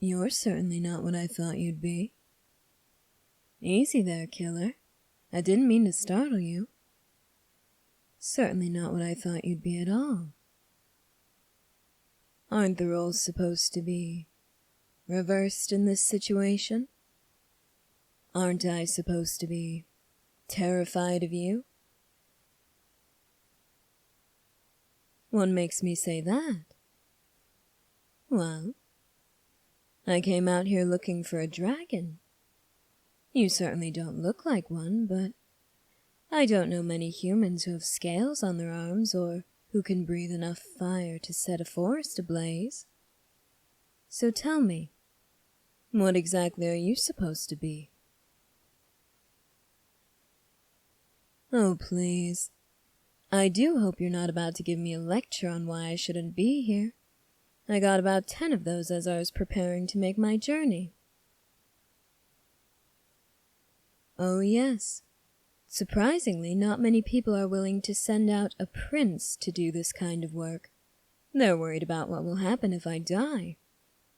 You're certainly not what I thought you'd be. Easy there, killer. I didn't mean to startle you. Certainly not what I thought you'd be at all. Aren't the roles supposed to be reversed in this situation? Aren't I supposed to be terrified of you? What makes me say that? Well, I came out here looking for a dragon. You certainly don't look like one, but I don't know many humans who have scales on their arms or who can breathe enough fire to set a forest ablaze. So tell me, what exactly are you supposed to be? Oh, please. I do hope you're not about to give me a lecture on why I shouldn't be here. I got about 10 of those as I was preparing to make my journey. Oh, yes. Surprisingly, not many people are willing to send out a prince to do this kind of work. They're worried about what will happen if I die.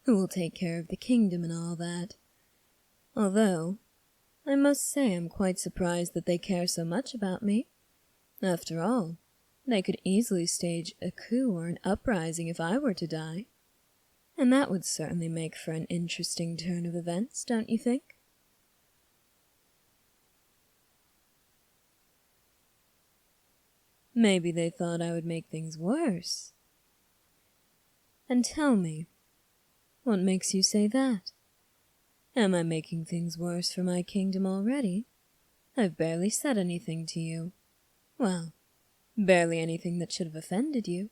Who will take care of the kingdom and all that. Although, I must say I'm quite surprised that they care so much about me. After all, they could easily stage a coup or an uprising if I were to die. And that would certainly make for an interesting turn of events, don't you think? Maybe they thought I would make things worse. And tell me, what makes you say that? Am I making things worse for my kingdom already? I've barely said anything to you. Well, barely anything that should have offended you.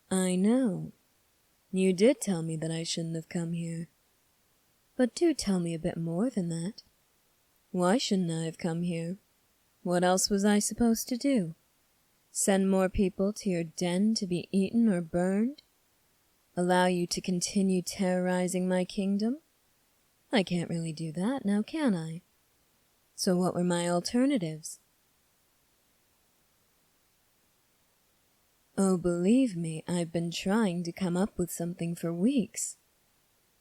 I know. You did tell me that I shouldn't have come here. But do tell me a bit more than that. Why shouldn't I have come here? What else was I supposed to do? Send more people to your den to be eaten or burned? Allow you to continue terrorizing my kingdom? I can't really do that now, can I? So what were my alternatives? Oh, believe me, I've been trying to come up with something for weeks.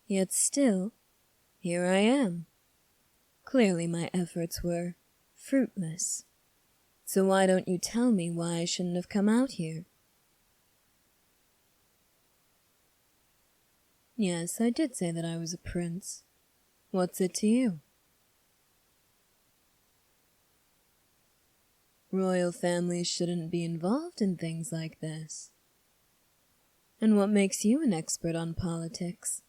Yet still, here I am. Clearly my efforts were fruitless. So why don't you tell me why I shouldn't have come out here? Yes, I did say that I was a prince. What's it to you? Royal families shouldn't be involved in things like this. And what makes you an expert on politics?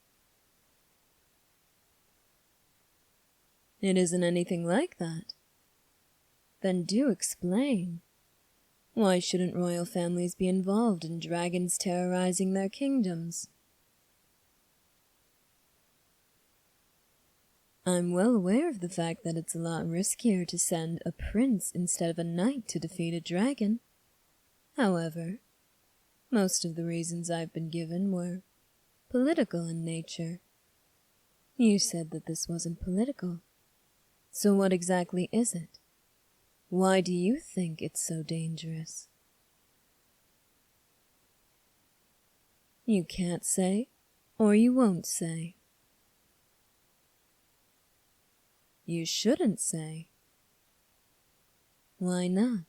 It isn't anything like that. Then do explain. Why shouldn't royal families be involved in dragons terrorizing their kingdoms? I'm well aware of the fact that it's a lot riskier to send a prince instead of a knight to defeat a dragon. However, most of the reasons I've been given were political in nature. You said that this wasn't political. So what exactly is it? Why do you think it's so dangerous? You can't say, or you won't say. You shouldn't say. Why not?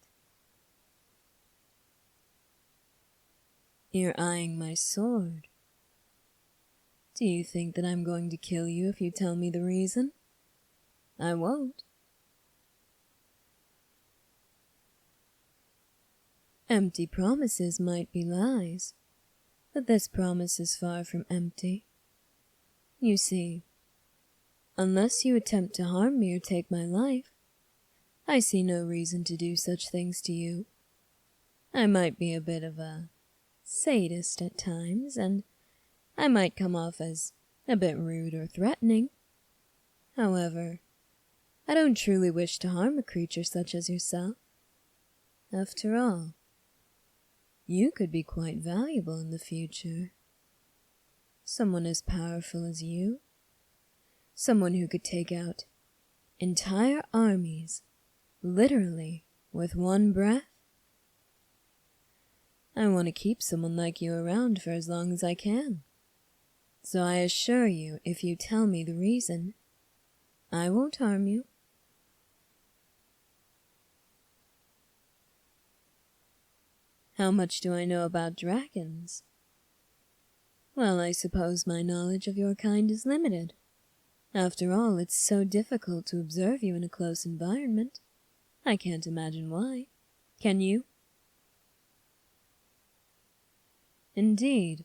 You're eyeing my sword. Do you think that I'm going to kill you if you tell me the reason? I won't. Empty promises might be lies, but this promise is far from empty. You see, unless you attempt to harm me or take my life, I see no reason to do such things to you. I might be a bit of a sadist at times, and I might come off as a bit rude or threatening. However, I don't truly wish to harm a creature such as yourself. After all, you could be quite valuable in the future. Someone as powerful as you. Someone who could take out entire armies, literally, with one breath. I want to keep someone like you around for as long as I can. So I assure you, if you tell me the reason, I won't harm you. How much do I know about dragons? Well, I suppose my knowledge of your kind is limited. After all, it's so difficult to observe you in a close environment. I can't imagine why. Can you? Indeed.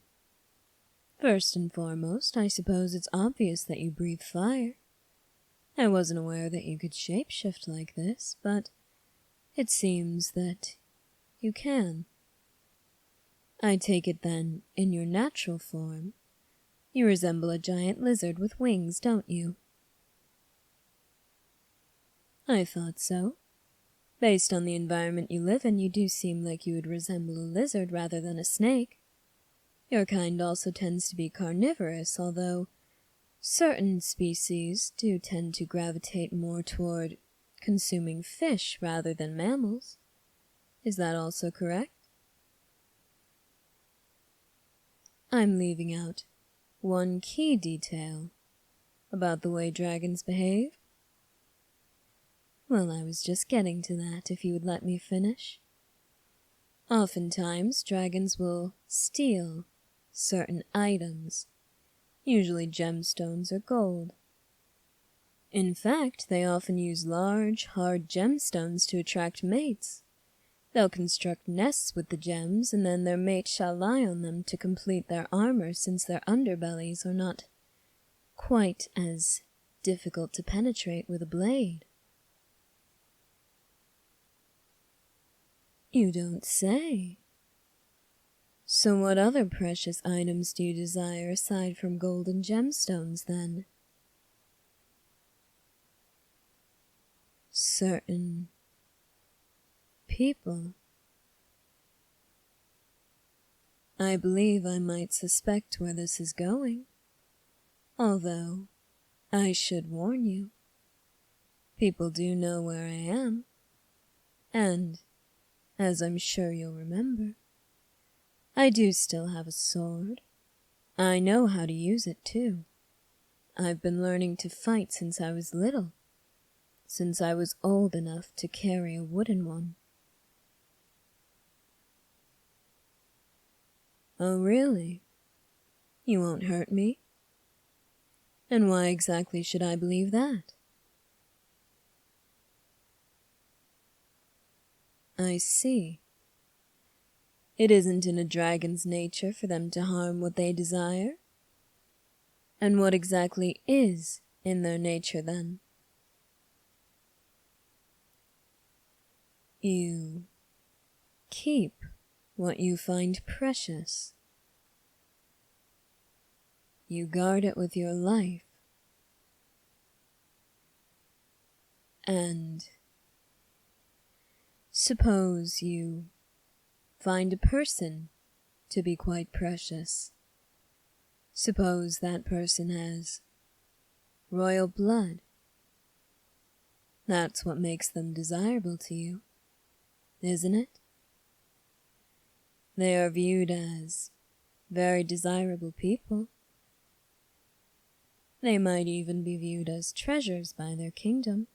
First and foremost, I suppose it's obvious that you breathe fire. I wasn't aware that you could shapeshift like this, but it seems that you can. I take it then, in your natural form, you resemble a giant lizard with wings, don't you? I thought so. Based on the environment you live in, you do seem like you would resemble a lizard rather than a snake. Your kind also tends to be carnivorous, although certain species do tend to gravitate more toward consuming fish rather than mammals. Is that also correct? I'm leaving out one key detail about the way dragons behave. Well, I was just getting to that, if you would let me finish. Oftentimes, dragons will steal certain items, usually gemstones or gold. In fact, they often use large, hard gemstones to attract mates. They'll construct nests with the gems, and then their mate shall lie on them to complete their armor, since their underbellies are not quite as difficult to penetrate with a blade. You don't say. So what other precious items do you desire aside from gold and gemstones, then? Certain people. I believe I might suspect where this is going, although I should warn you. People do know where I am, and, as I'm sure you'll remember, I do still have a sword. I know how to use it, too. I've been learning to fight since I was little, since I was old enough to carry a wooden one. Oh, really? You won't hurt me? And why exactly should I believe that? I see. It isn't in a dragon's nature for them to harm what they desire? And what exactly is in their nature, then? You keep what you find precious. You guard it with your life. And suppose you find a person to be quite precious. Suppose that person has royal blood. That's what makes them desirable to you, isn't it? They are viewed as very desirable people. They might even be viewed as treasures by their kingdom.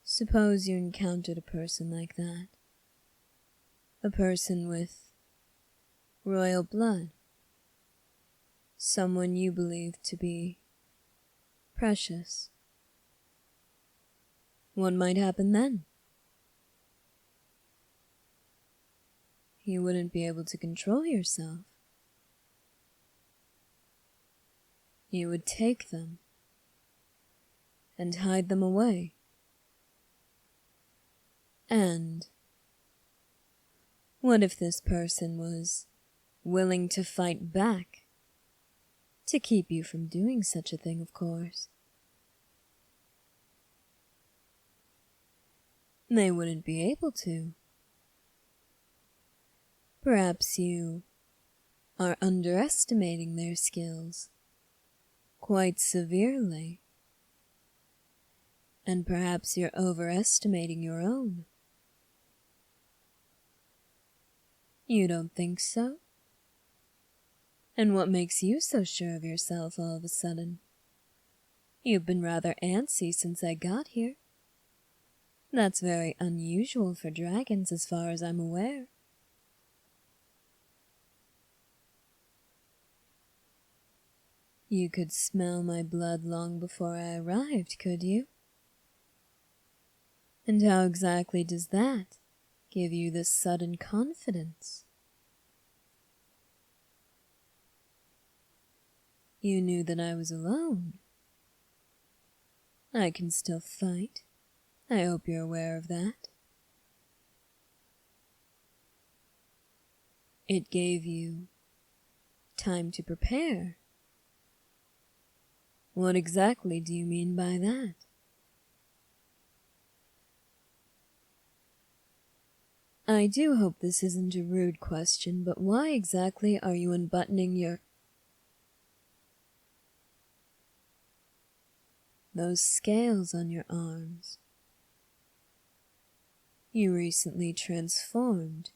Suppose you encountered a person like that. A person with royal blood. Someone you believe to be precious. What might happen then? You wouldn't be able to control yourself. You would take them and hide them away. And what if this person was willing to fight back to keep you from doing such a thing, of course? They wouldn't be able to. Perhaps you are underestimating their skills quite severely, and perhaps you're overestimating your own. You don't think so? And what makes you so sure of yourself all of a sudden? You've been rather antsy since I got here. That's very unusual for dragons as far as I'm aware. You could smell my blood long before I arrived, could you? And how exactly does that give you this sudden confidence? You knew that I was alone. I can still fight. I hope you're aware of that. It gave you time to prepare. What exactly do you mean by that? I do hope this isn't a rude question, but why exactly are you unbuttoning those scales on your arms? You recently transformed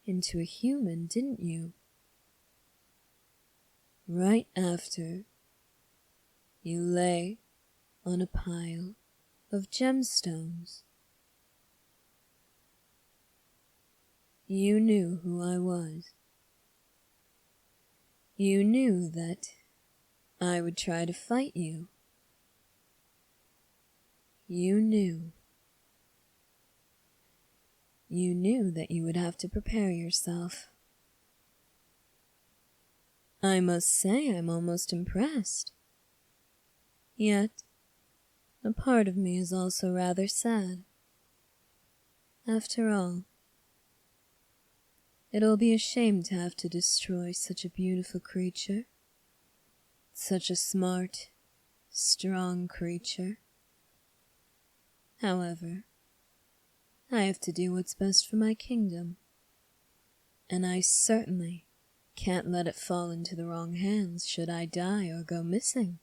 into a human, didn't you? Right after you lay on a pile of gemstones. You knew who I was. You knew that I would try to fight you. You knew. You knew that you would have to prepare yourself. I must say I'm almost impressed. Yet, a part of me is also rather sad. After all, it'll be a shame to have to destroy such a beautiful creature. Such a smart, strong creature. However, I have to do what's best for my kingdom, and I certainly can't let it fall into the wrong hands should I die or go missing.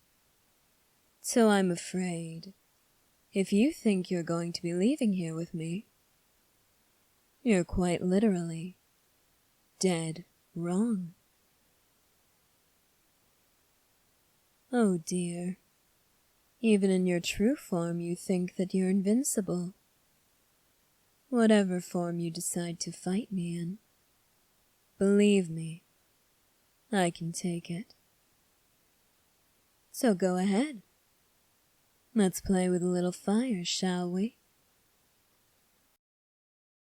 So I'm afraid, if you think you're going to be leaving here with me, you're quite literally dead wrong. Oh dear, even in your true form you think that you're invincible. Whatever form you decide to fight me in, believe me, I can take it. So go ahead. Let's play with a little fire, shall we?